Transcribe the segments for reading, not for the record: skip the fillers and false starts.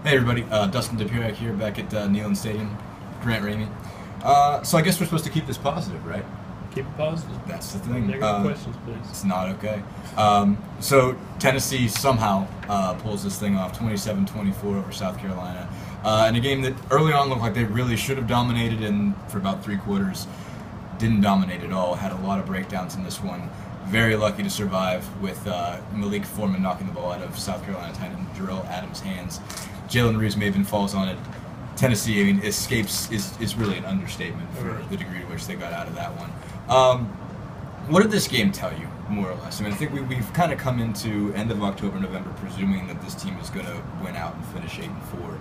Hey everybody, Dustin Dopirak here back at Neyland Stadium, Grant Ramey. So I guess we're supposed to keep this positive, right? Keep it positive. That's the thing. Negative questions, please. It's not okay. So Tennessee somehow pulls this thing off, 27-24 over South Carolina, in a game that early on looked like they really should have dominated, and for about 3 quarters didn't dominate at all. Had a lot of breakdowns in this one. Very lucky to survive with Malik Foreman knocking the ball out of South Carolina tight end Jarrell Adams' hands. Jalen Reeves-Maven falls on it. Tennessee, I mean, escapes is really an understatement for the degree to which they got out of that one. What did this game tell you, more or less? I mean, I think we've kind of come into end of October, November, presuming that this team is going to win out and finish 8-4.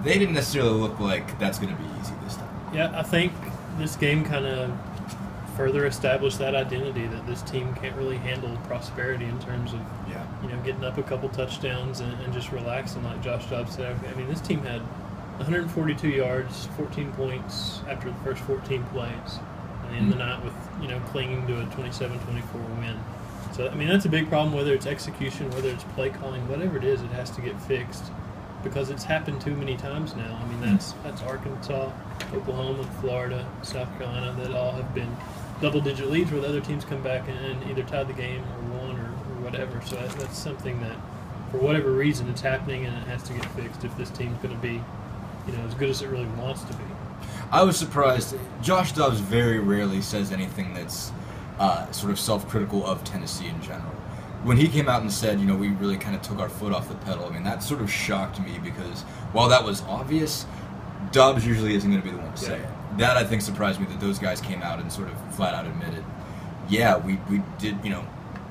They didn't necessarily look like that's going to be easy this time. Yeah, I think this game kind of further established that identity that this team can't really handle prosperity in terms of getting up a couple touchdowns and just relaxing, like Josh Dobbs said. I mean, this team had 142 yards, 14 points after the first 14 plays, and in the night with clinging to a 27-24 win. So I mean, that's a big problem. Whether it's execution, whether it's play calling, whatever it is, it has to get fixed because it's happened too many times now. I mean, that's Arkansas, Oklahoma, Florida, South Carolina that all have been double-digit leads where the other teams come back and either tied the game or won or whatever. So that's something that, for whatever reason, it's happening and it has to get fixed if this team's going to be, as good as it really wants to be. I was surprised. Josh Dobbs very rarely says anything that's sort of self-critical of Tennessee in general. When he came out and said, we really kind of took our foot off the pedal, I mean, that sort of shocked me because while that was obvious, Dobbs usually isn't going to be the one to say it. That, I think, surprised me that those guys came out and sort of flat out admitted, yeah, we did,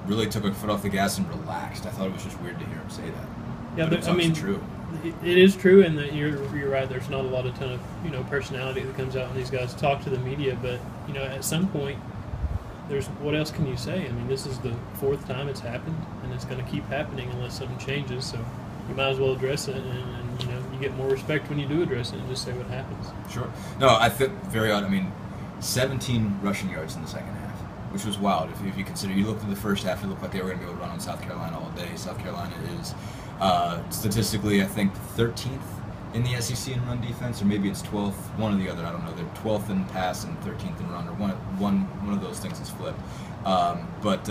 really took our foot off the gas and relaxed. I thought it was just weird to hear him say that. Yeah, but I mean, true. It is true, and that you're right. There's not a ton of personality that comes out when these guys talk to the media. But at some point, what else can you say? I mean, this is the 4th time it's happened, and it's going to keep happening unless something changes. So you might as well address it, and you get more respect when you do address it and just say what happens. Sure. No, I think very odd. I mean, 17 rushing yards in the second half, which was wild. If you consider, you looked at the first half, it looked like they were going to be able to run on South Carolina all day. South Carolina is statistically, I think, 13th in the SEC in run defense, or maybe it's 12th, one or the other. I don't know. They're 12th in pass and 13th in run, or one of those things is flipped. But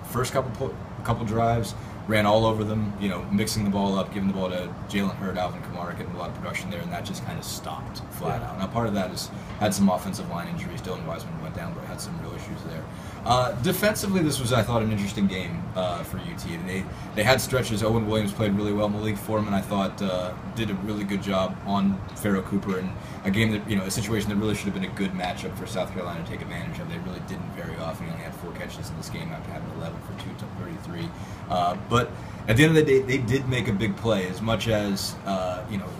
first couple drives, ran all over them, mixing the ball up, giving the ball to Jalen Hurd, Alvin Kamara, getting a lot of production there, and that just kind of stopped flat out. Now, part of that is had some offensive line injuries. Dylan Wiseman went down, but had some real issues there. Defensively, this was, I thought, an interesting game for UT. They had stretches. Owen Williams played really well. Malik Foreman, I thought, did a really good job on Pharaoh Cooper, and a game that, a situation that really should have been a good matchup for South Carolina to take advantage of. They really didn't very often. He only had 4 catches in this game after having 11 for 233. But at the end of the day, they did make a big play. As much as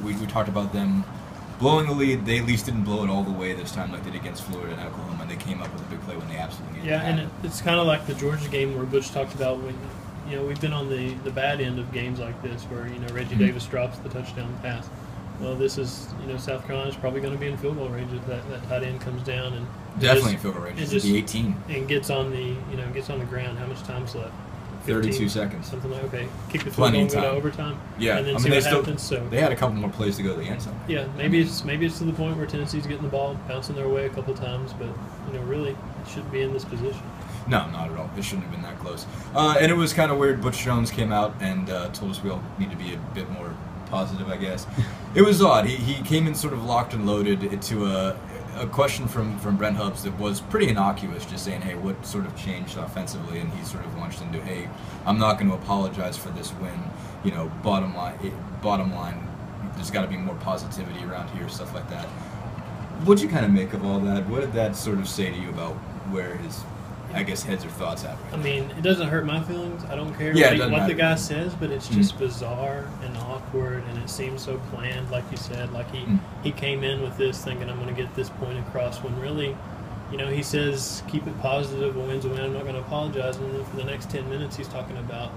we talked about them blowing the lead, they at least didn't blow it all the way this time like they did against Florida and Oklahoma, and they came up with a big play when they absolutely needed it. Yeah, and it's kind of like the Georgia game where Butch talked about when we've been on the bad end of games like this where Reggie Davis drops the touchdown pass. Well, this is South Carolina's probably going to be in field goal range if that tight end comes down and definitely in field goal range. It's the 18 and gets on the gets on the ground. How much time's left? 32 seconds. Something like, okay, kick the field goal and go to overtime. Yeah, and then see what happens. So they had a couple more plays to go to the end zone. Yeah, maybe it's to the point where Tennessee's getting the ball, bouncing their way a couple times, but really it shouldn't be in this position. No, not at all. It shouldn't have been that close. And it was kind of weird. Butch Jones came out and told us we all need to be a bit more positive, I guess. It was odd. He came in sort of locked and loaded to a question from Brent Hubbs that was pretty innocuous, just saying, hey, what sort of changed offensively? And he sort of launched into, hey, I'm not going to apologize for this win. Bottom line, there's got to be more positivity around here, stuff like that. What'd you kind of make of all that? What did that sort of say to you about where his, I guess, heads or thoughts at? I mean, it doesn't hurt my feelings. I don't care what the guy says, but it's just bizarre and awkward, and it seems so planned, like you said. Like he came in with this thinking, I'm going to get this point across, when really, he says, keep it positive, a win's a win, I'm not going to apologize. And then for the next 10 minutes, he's talking about,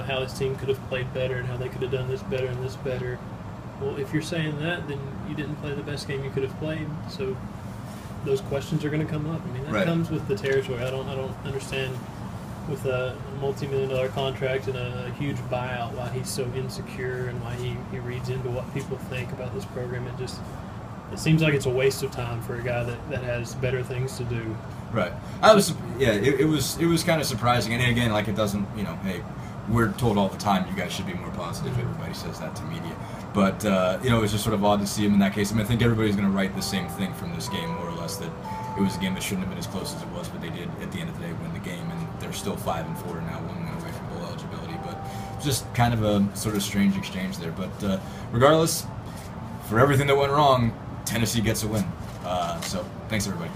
how his team could have played better and how they could have done this better and this better. Well, if you're saying that, then you didn't play the best game you could have played. So those questions are going to come up. I mean, that comes with the territory. I don't understand with a multi-million-dollar contract and a huge buyout, why he's so insecure and why he reads into what people think about this program. It seems like it's a waste of time for a guy that has better things to do. Right. It was kind of surprising, and again, like, it doesn't, hey, we're told all the time you guys should be more positive. Everybody says that to media, but it was just sort of odd to see him in that case. I mean, I think everybody's going to write the same thing from this game, more or less, that it was a game that shouldn't have been as close as it was, but they did at the end of the day win the game, and they're still 5-4 now, 1 win away from bowl eligibility. But just kind of a sort of strange exchange there. But regardless, for everything that went wrong, Tennessee gets a win. So thanks everybody.